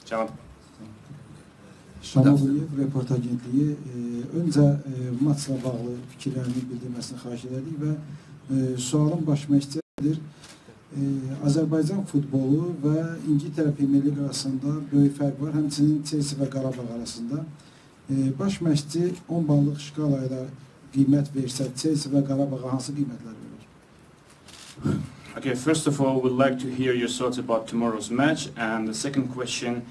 Cavab. Olmalıyıq reportaj agentliyi öncə maçla bağlı fikirlərini bildirməsini xahiş edirik və sualın baş məşqçisidir. Azərbaycan futbolu və İngiltərə Premyer Liq arasında böyük fərq var, həmçinin Çelsi və Qarabağ arasında. Baş məşqçi 10 ballıq şkalayla qiymət versə, Çelsi və Qarabağa hansı qiymətlər verir? Okay, first of all, we'd like to hear your thoughts about tomorrow's match, and the second question,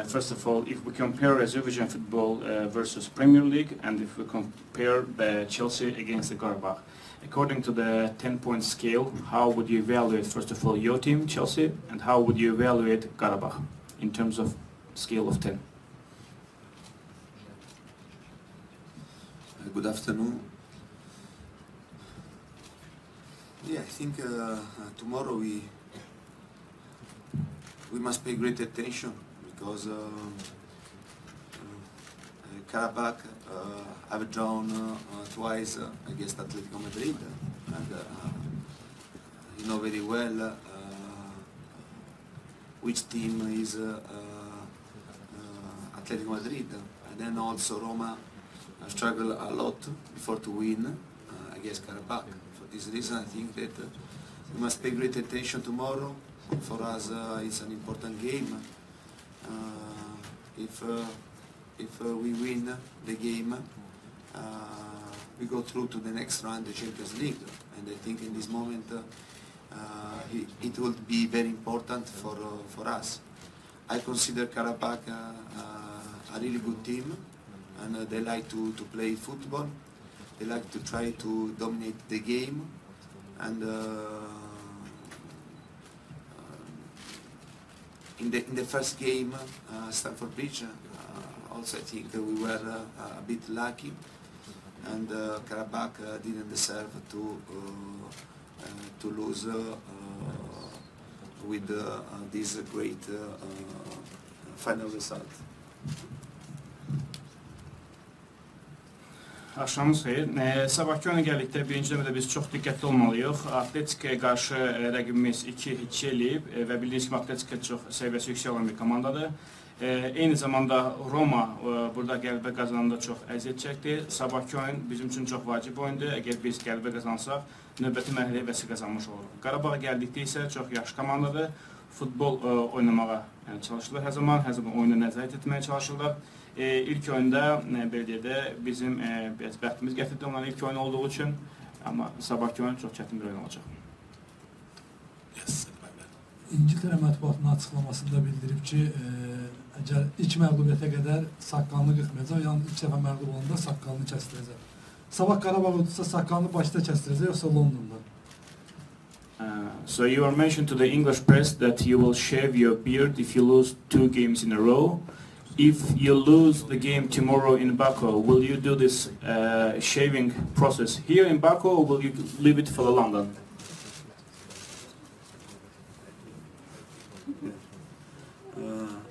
first of all, if we compare Azerbaijan football versus Premier League, and if we compare the Chelsea against the Qarabağ, according to the 10-point scale, how would you evaluate, first of all, your team, Chelsea, and how would you evaluate Qarabağ in terms of scale of 10? Good afternoon. Yeah, I think tomorrow we must pay great attention because Qarabağ have drawn twice against Atletico Madrid, and you know very well which team is Atletico Madrid, and then also Roma struggle a lot before to win against Qarabağ. For this reason, I think that we must pay great attention tomorrow. For us, it's an important game. If we win the game, we go through to the next round, the Champions League. And I think in this moment, it will be very important for us. I consider Qarabağ a really good team, and they like to play football. They like to try to dominate the game, and in the first game, Stamford Bridge, also I think we were a bit lucky, and Qarabağ didn't deserve to lose with this great final result. Axşamınız xeyir. Sabahki oyuna gəldikdə birinci növbədə biz çox diqqətli olmalıyıq. Atletikaya qarşı rəqibimiz 2-2 eləyib və bildiyiniz kimi Atletika çox səviyyəsi yüksək olan bir komandadır. Eyni zamanda Roma burada qələbə qazananda çox əziyyət çəkdi. Sabahki oyun bizim üçün çox vacib oyundur. Əgər biz qələbə qazansaq, növbəti mərhələyə vəsə qazanmış oluruq. Qarabağa gəldikdə isə çox yaxşı komandadır. Futbol oynamağa çalışırlar hər zaman oyunu nəzarət etməyə çalışırlar. İlk oyunda belediyədə bizim bəxtimiz gətirdi onların ilk oyunu olduğu üçün, amma sabahki oyun çox çətin bir oyun olacaq. İngiltərə mətbuatının açıqlamasında bildirib ki, əgər ilk məğlubiyyətə qədər saqqalını qırxmayacaq, yəni ilk dəfə məğlub olanda saqqalını kəstirəcək. Sabah Qarabağ udursa saqqalını başda kəstirəcək, yoxsa Londonda? So you are mentioned to the English press that you will shave your beard if you lose 2 games in a row. If you lose the game tomorrow in Baku, will you do this shaving process here in Baku, or will you leave it for London?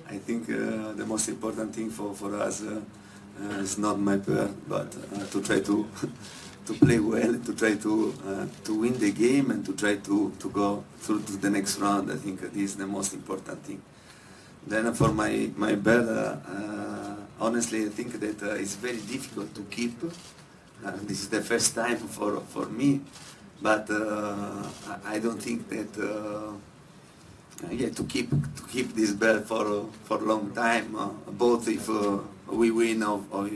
I think the most important thing for us is not my beard, but to try to play well, to try to win the game, and to try to go through to the next round. I think this is the most important thing. Then for my beard, honestly, I think that it's very difficult to keep. This is the first time for me, but I don't think that to keep this beard for a long time, both if we win or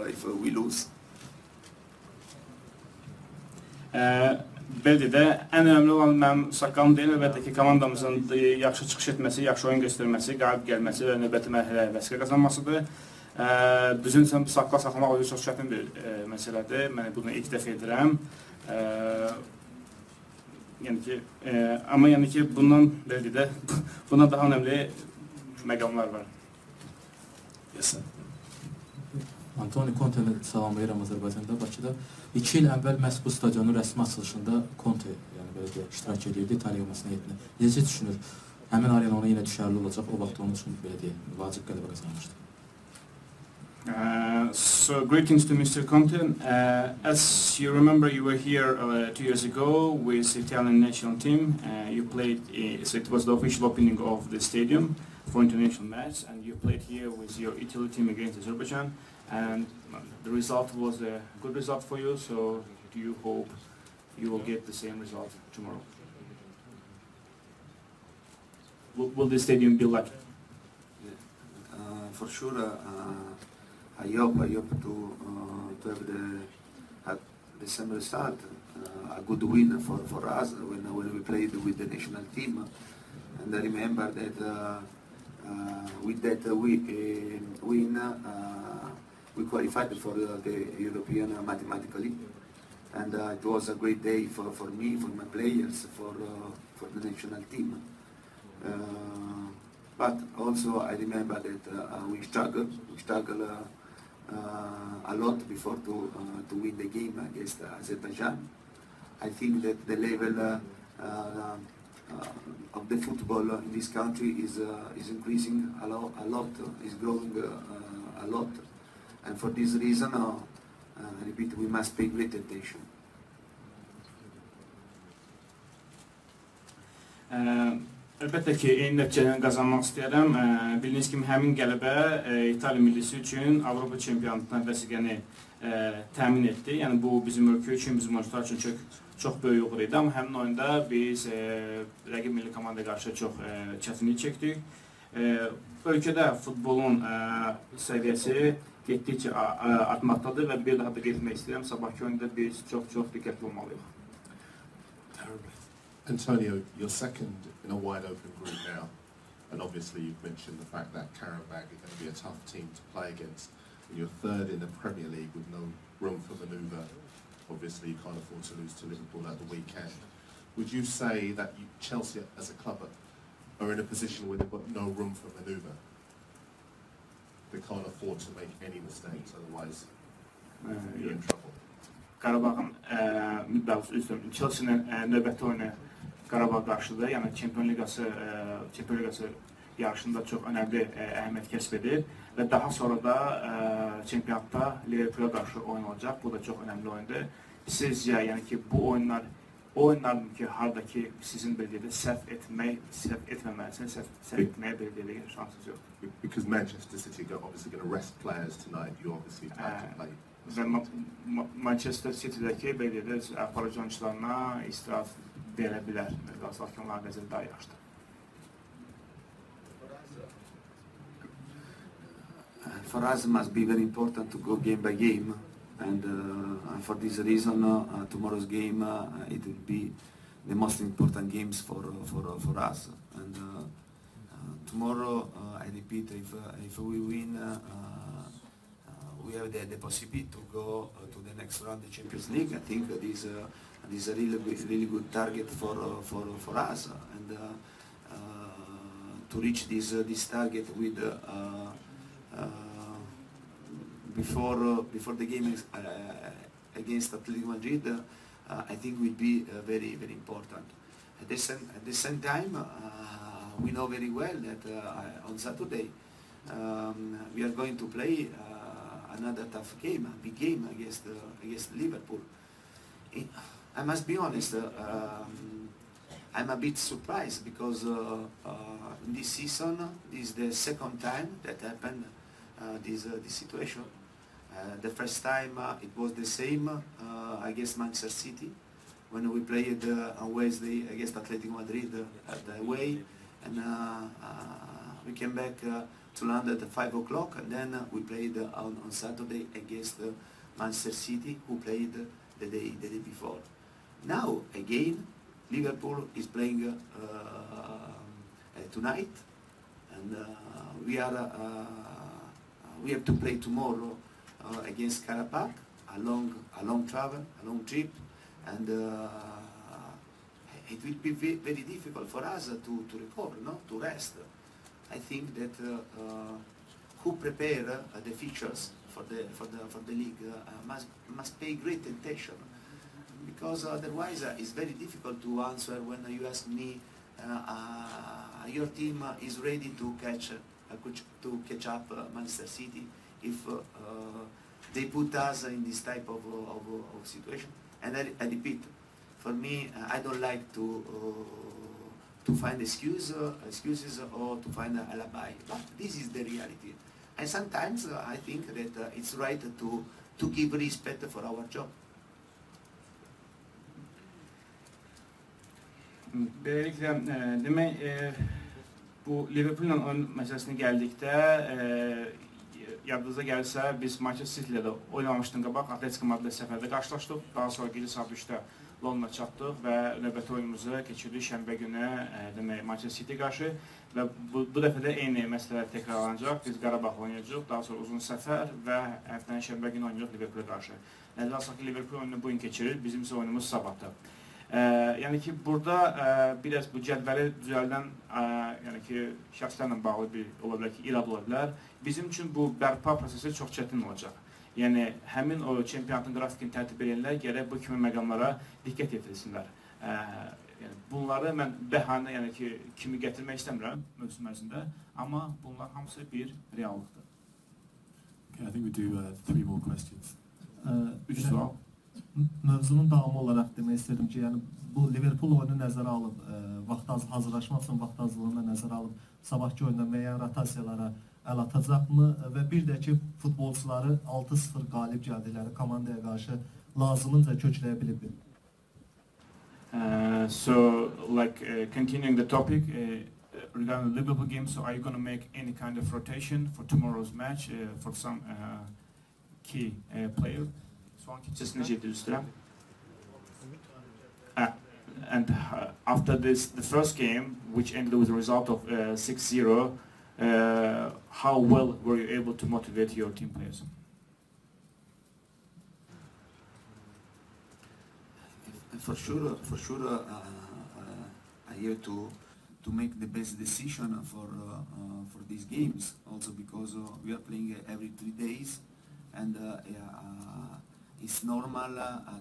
if we lose. Beledidə ən önəmli olan mənim saqqalım deyil, növbətdə ki, komandamızın yaxşı çıxış etməsi, yaxşı oyun göstərməsi, qalib gəlməsi və növbəti mərhələyə vəsiqə qazanmasıdır. Düzün üçün saqqal saxlamaq o çox çətin bir məsələdir. Mən bunu ilk dəfə edirəm. Yəni ki, bundan beledidə, bundan daha önəmli məqamlar var. Antonio Kontenin salamlayıram Azərbaycanda, Bakıda. 2 il əvvəl məhz bu stadionun rəsmi açılışında Conte iştirak edirdi İtaliya olmasına heyətinə. Necə düşünür? Həmin arena ona yenə düşərli olacaq, o vaxt onun üçün vacib qələbə qazanmışdı. So greetings to Mr. Conte. As you remember, you were here 2 years ago with the Italian national team. You played, so it was the official opening of the stadium. for international match, and you played here with your Italy team against Azerbaijan, and the result was a good result for you. So do you hope you will get the same result tomorrow? Will the stadium be like? For sure, I hope to have the same result, a good win for us when we played with the national team. And I remember that with that win, we qualified for the European mathematically. And it was a great day for me, for my players, for the national team. But also I remember that we struggled a lot before to win the game against Azerbaijan. I think that the level of the football in this country is increasing a lot, is growing a lot, and for this reason, I repeat, we must pay great attention. Əlbəttə ki, eyni nəticəni qazanmaq istəyirəm. Bildiyiniz kimi, həmin qələbə İtaliya millisi üçün Avropa çempionatına vəsiqəni təmin etdi. Yəni, bu bizim ölkə üçün, bizim oyuncular üçün çox böyük uğur idi. Amma həmin oyunda biz rəqib milli komandaya qarşı çox çətinlik çəkdik. Ölkədə futbolun səviyyəsi getdikcə artmaqdadır və bir daha da qeyd etmək istəyirəm, sabahki oyunda biz çox diqqətli olmalıyıq. Antonio, you're second in a wide open group now, and obviously you've mentioned the fact that Qarabağ is going to be a tough team to play against, and you're third in the Premier League with no room for manoeuvre. Obviously you can't afford to lose to Liverpool at the weekend. Would you say that Chelsea as a club are in a position where they've got no room for manoeuvre? They can't afford to make any mistakes, otherwise you're in trouble. Qarabağın müddəası üstün, Chelsea'nin növbəti oyunu Qarabağ qarşıdır. Yəni Çempionlar Liqası yarışında çox önəmli əhəmiyyət kəsb edir və daha sonra da çempionatda Liverpool'a qarşı oyun olacaq. Bu da çox önəmli oyundur. Sizcə, yəni ki, bu oyunlardır ki, hardakı sizin bildiyiniz səhv etməməlisiniz, səhv etməyə bildiyiniz şansınız yoxdur. Because Manchester City are obviously going to rest players tonight, you obviously have to play. Və Manchester City'dəki bildiyiniz aparıcı oyuncularına istirahət verə bilər. Qalsaq ki, onların vəziyyəti daha yaxşıdır. For us, it must be very important to go game by game, and for this reason, tomorrow's game it will be the most important games for us. And tomorrow, I repeat, if we win, we have the possibility to go to the next round of the Champions League. I think this is a really good target for us, and to reach this target with before the game against Atletico Madrid, I think will be very important. At the same time, we know very well that on Saturday we are going to play another tough game, a big game against Liverpool. I must be honest, I'm a bit surprised because in this season, this is the second time that happened this situation. The first time it was the same against Manchester City when we played on Wednesday against Atletico Madrid at the away, and we came back to London at 5 o'clock, and then we played on Saturday against Manchester City, who played the day before. Now again, Liverpool is playing tonight, and we have to play tomorrow against Qarabağ, a long travel, a long trip, and it will be very difficult for us to recover, to rest. I think that who prepare the fixtures for the league must pay great attention, because otherwise it's very difficult to answer when you ask me your team is ready to catch up Manchester City if they put us in this type of situation. And I repeat, for me, I don't like to find excuses or to find an alibi. But this is the reality. And sometimes I think that it's right to give respect for our job. Beləliklə, demək, bu Liverpool'la oyun məsələsinə gəldikdə, yadınıza gəlirsə, biz Manchester City ilə də oynamamışdın qabaq, Atletico Madrid səfərdə qarşılaşdıq. Daha sonra gecə saat 3-də Londona çatdıq və növbəti oyunumuzu keçirdik şənbə günü demək, Manchester City qarşı və bu dəfə də eyni məsələ təkrarlanacaq. Biz Qarabağ oynayacaq, daha sonra uzun səfər və həftənin şənbə günü oynayacaq Liverpool'a qarşı. Nəzərə alsaq ki, Liverpool oyununu bugün keçirir, bizim isə oyunumuz sabahdır. Yəni ki, burada biraz bu cədvəli düzəldən yəni ki, şəxslərlə bağlı bir ola bilər ki, irad ola bilər. Bizim üçün bu bərpa prosesi çox çətin olacaq. Yəni, həmin o çempionatın qrafikini tərtib edənlər gərək bu kimi məqamlara diqqət yetirsinlər. Yəni, bunları mən bəhanə yəni ki, kimi gətirmək istəmirəm mövsüm ərzində, amma bunlar hamısı bir reallıqdır. Okay, I think we do 3 more questions. 3 sual. Mövzunun davamı olaraq demək istədim ki, yəni bu Liverpool oyunu nəzərə alıb, hazırlaşmaq üçün vaxt azlığını nəzərə alıb, sabahki oyunda müəyyən rotasiyalara əl atacaqmı və bir də ki, futbolçuları 6-0 qalib gəldikləri komandaya qarşı lazımınca kökləyə bilibdir. So, like continuing the topic regarding the Liverpool game, so are you going to make any kind of rotation for tomorrow's match for some key player? Just necə edirəm. And after this, the first game, which ended with a result of 6-0, how well were you able to motivate your team players? For sure, I have to make the best decision for these games. Also because we are playing every 3 days, and it's normal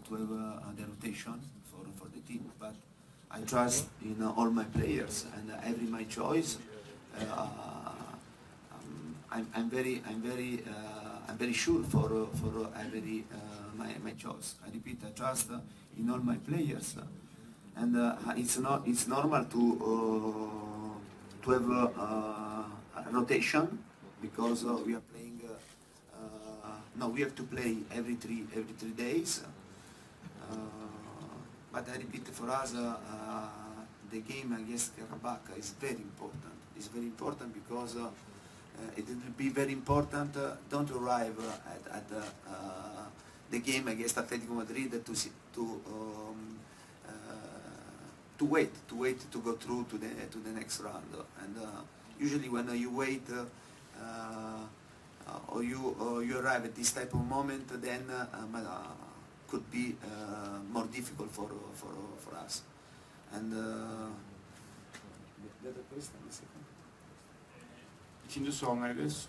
to have the rotation for the team. But I trust in all my players, and every my choice. I'm very sure for every my choice. I repeat, I trust in all my players, and it's normal to have a rotation because we are playing. No, we have to play every three days. But I repeat, for us, the game against Qarabağ is very important. It's very important because it will be very important. Don't arrive at the game against Atletico Madrid to wait to go through to the next round. And usually when you wait or you arrive at this type of moment, then could be more difficult for us. And İkinci sual neydi? Yes.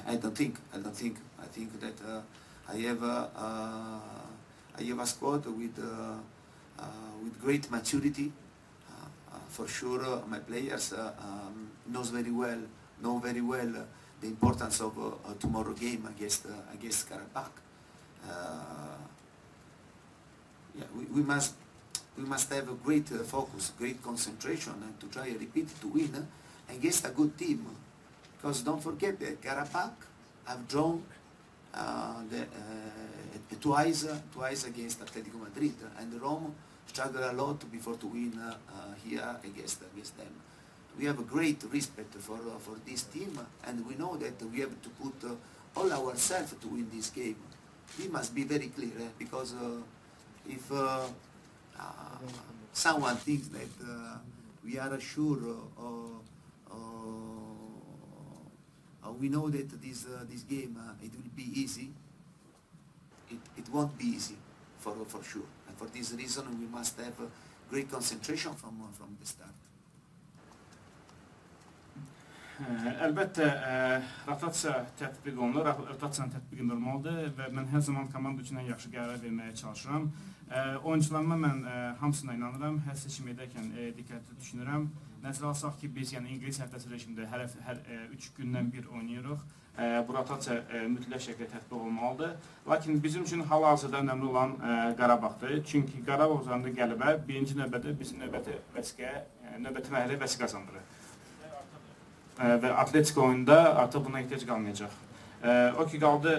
I think. I think that I have a squad with great maturity. For sure, my players know very well the importance of tomorrow game against Qarabağ. Yeah, we must have a great focus, great concentration, and to try, repeat, to win against a good team. Because don't forget that Qarabağ have drawn twice against Atletico Madrid, and Rome struggled a lot before to win here against them. We have a great respect for this team, and we know that we have to put all ourselves to win this game. We must be very clear, because if someone thinks that we are sure we know that this game it will be easy, it won't be easy for sure. And for this reason, we must have great concentration from the start. Əlbəttə, rotasiya tətbiq olunur, rotasiyanın tətbiqi normaldır və mən hər zaman komanda üçün ən yaxşı qərar verməyə çalışıram Oyuncularıma mən hamısına inanıram. Hər seçim edərkən diqqətli düşünürəm. Nəzərə alsaq ki, biz İngilis həftəsi rejimində hər 3 gündən bir oynayırıq. Bu rotasiya mütləq şəkildə tətbiq olmalıdır. Lakin bizim üçün hal-hazırda önəmli olan Qarabağdır. Çünki Qarabağ uzanında qələbə birinci növbədə bizim növbəti mərhələ vəsiqə qazandırır. Və atletik oyunda artıq buna ehtiyac qalmayacaq. O ki, qaldı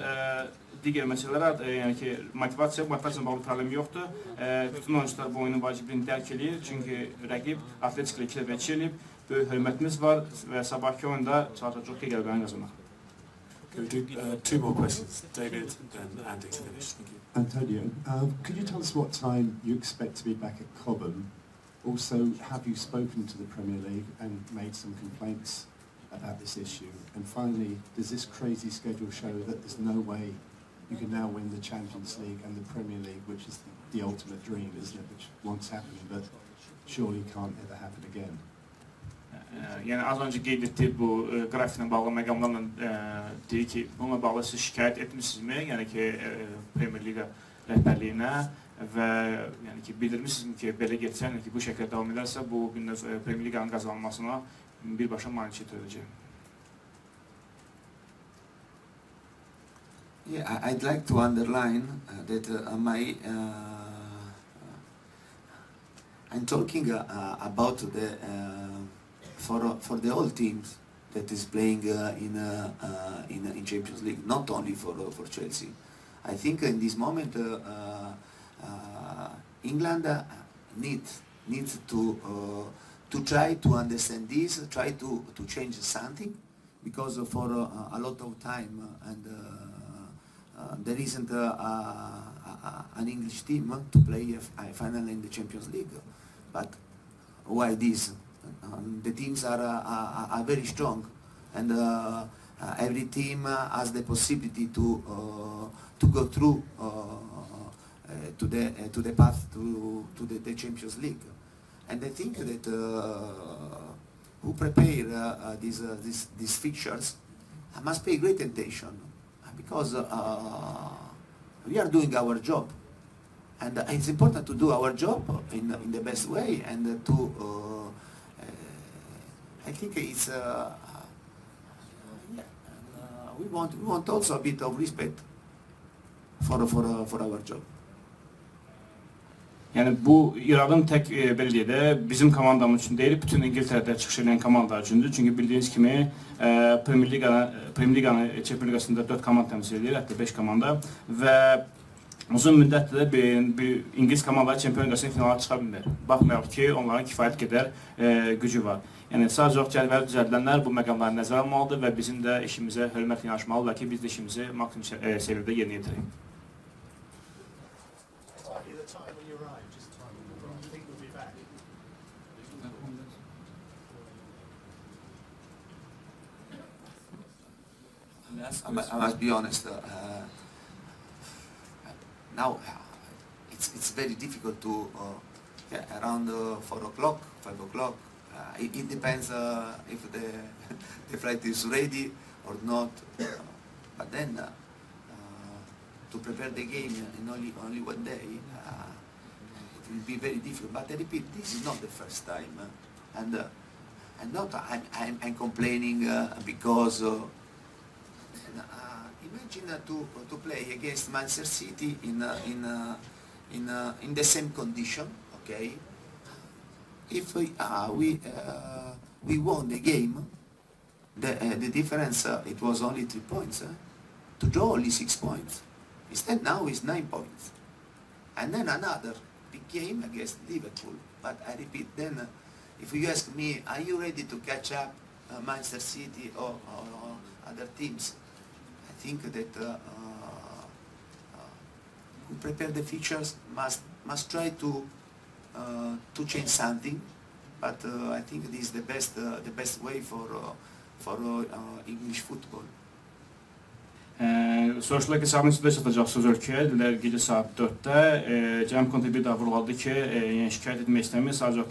digər məsələlər, yəni ki, motivasiyanın bağlı problem yoxdur. Bütün oyuncular bu oyunun vacibliyini dərk edir. Çünki rəqib atletiklə 2 dəfə eləyib, böyük hörmətimiz var və sabahki oyunda çox qələbəni qazanmaq. Can we do 2 more questions? David and Andy to finish. Thank you. Antonio, could you tell us what time you expect to be back at Cobham? Also, have you spoken to the Premier League and made some complaints about this issue? And finally, does this crazy schedule show that there's no way you can now win the Champions League and the Premier League, which is the ultimate dream, isn't it, which once happened, but surely can't ever happen again? Yəni az öncə qeyd etdiyi bu qrafiklə bağlı məqamlarla deyir ki, bununla bağlı siz şikayət etmişsinizmi? Yəni ki, Premier Liga rəhbərliyinə və yəni ki, bildirmişsinizmi ki, belə getsə, yəni ki, bu şəkildə davam edərsə, bu bir növ Premier Liganın qazanılmasına birbaşa maneçilik törədəcək. Yeah, I'd like to underline that I'm talking about the for the whole teams that is playing in Champions League, not only for Chelsea. I think in this moment England needs to try to understand this, try to change something, because for a lot of time there isn't an English team to play a final in the Champions League. But why this? The teams are very strong, and every team has the possibility to go through to the path to the Champions League. And I think that who prepare these fixtures must pay great attention, because we are doing our job, and it's important to do our job in the best way, and I think it's we want also a bit of respect for our job. Yəni bu iradın tək belə deyək də bizim komandamız üçün deyil, bütün İngiltərədə çıxış edən komandalar üçündür. Çünki bildiyiniz kimi Premier Liqanın Çempionlar Liqasında 4 komanda təmsil edir, hətta 5 komanda və uzun müddətdə də bir İngilis komandaları Çempionlar Liqasının finala çıxa bilmir. Baxmayaraq ki, onların kifayət qədər gücü var. Yəni sadəcə olaraq cədvəli düzəldilənlər bu məqamları nəzərə almalıdır və bizim də işimizə hörmətlə yanaşmalıdırlar ki, biz də işimizi maksimum səviyyədə yerinə yetirək. I must be honest. Now it's very difficult to around 4 o'clock, 5 o'clock. It depends if the flight is ready or not. But then to prepare the game in only one day, it will be very difficult. But I repeat, this is not the first time, and I'm complaining because. Imagine to play against Manchester City in the same condition, okay? If we won the game, the difference it was only 3 points. To draw only 6 points. Instead now it's 9 points, and then another big game against Liverpool. But I repeat, then if you ask me, are you ready to catch up Manchester City or other teams? I think that who prepare the features must try to change something, but I think this is the best way for English football. Soruşdular ki, saat neçədə çatacaqsınız ölkəyə? Dedilər gecə saat 4-də. Cənab Conte bir daha vurğuladı ki, yəni şikayət etmək istəmir. Sadəcə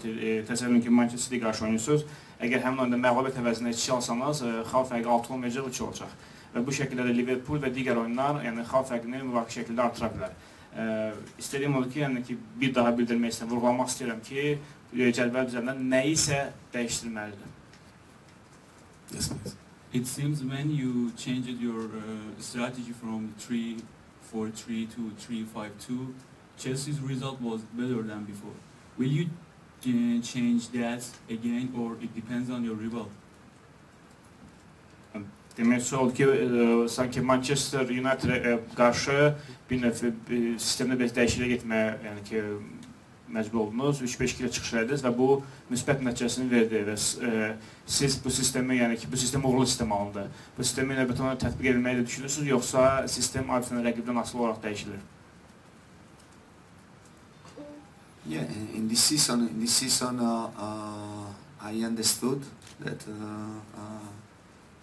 təsəvvür edin ki, Manchester City qarşı oynayırsınız. Əgər həmin oyunda məğlubiyyət əvəzində 2 alsanız, xal fərqi 6 olmayacaq, 3 olacaq. Və bu şəkildə də Liverpool və digər oyunlar, yəni xal fərqini müvafiq şəkildə artıra bilər. İstədiyim odur ki, yəni ki, bir daha bildirmək istəyirəm, vurğulamaq istəyirəm ki, cədvəl üzərindən nəyisə dəyişdirməlidir. Yes, please. It seems when you changed your strategy from 3-4-3 to 3-5-2, Chelsea's result was better than before. Will you change that again, or it depends on your rival? Demək oldu ki, sanki Manchester United'e qarşı bir növ sistemdə bir dəyişikliyə getməyə, yəni ki, məcbur oldunuz, 3-5-2 ilə çıxış ediniz və bu müsbət nəticəsini verdi və siz bu sistemi, yəni ki, bu sistem uğurlu sistem alındı. Bu sistemi növbəti ona tətbiq edilməyi də düşünürsünüz, yoxsa sistem adətən rəqibdən asılı olaraq dəyişilir? Yeah, in this season, I understood that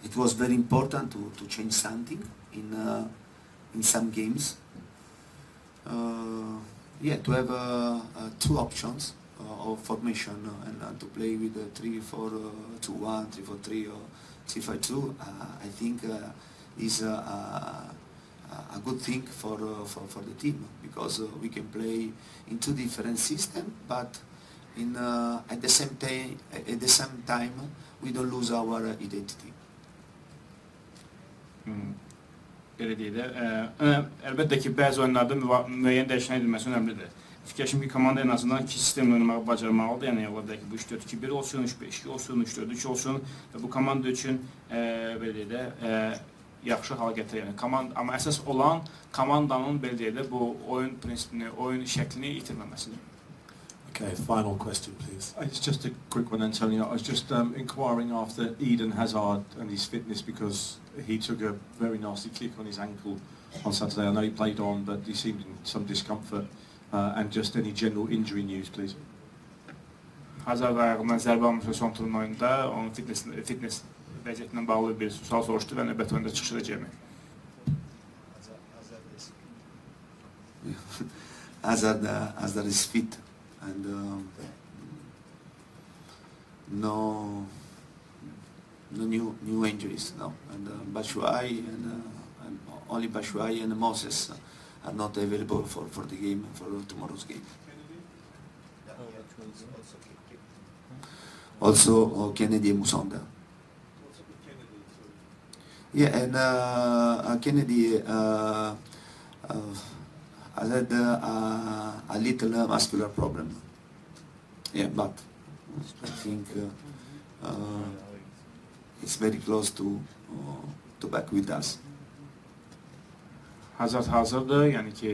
it was very important to change something in some games. Yeah, to have two options of formation and to play with 3-4-2-1, 3-4-3 or 3-5-2. I think is a good thing for the team, because we can play in two different systems, but at the same time we don't lose our identity. Belə deyək də, əlbəttə ki, bəzi oyunlarda müəyyən dəyişikliklər edilməsi önəmlidir. Fikirləşim ki, komanda en azından iki sistemlə oynamaq bacarmalıdır. Yəni, ola bilər ki, bu 3-4-2-1 olsun, 3-5-2 olsun, 3-4-3 olsun və bu komanda üçün belə deyək də, yaxşı hal gətirir. Yəni, amma əsas olan komandanın belə deyək də, bu oyun prinsipini, oyun şəklini itirməməsidir. Okay, final question, please. It's just a quick one, Antonio. I was just inquiring after Eden Hazard and his fitness, because he took a very nasty kick on his ankle on Saturday. I know he played on, but he seemed in some discomfort. And just any general injury news, please. Hazard ayağından zərbə almışdı son turun oyunda. Onun fitness vəziyyətindən bağlı bir sual soruşdu və növbəti oyunda çıxış edəcəyimi. Hazard is fit and no new injuries, no. And Batshuayi and only Batshuayi and Moses are not available for the game, for tomorrow's game. Also Kennedy and Musonda. Yeah, and Kennedy has had a little muscular problem. Yeah, but I think it's very close to back with us. Hazard hazırdır, yəni ki,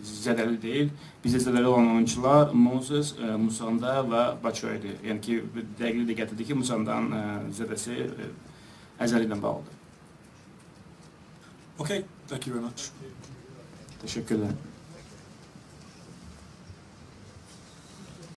zədəli deyil. Bizdə zədəli olan oyuncular Moses, Musonda və Batshuayi'dir. Yəni ki, dəqiqli də gətirdi ki, Musonda'nın zədəsi əzəli ilə bağlıdır. Okay, thank you very much. Teşekkürler.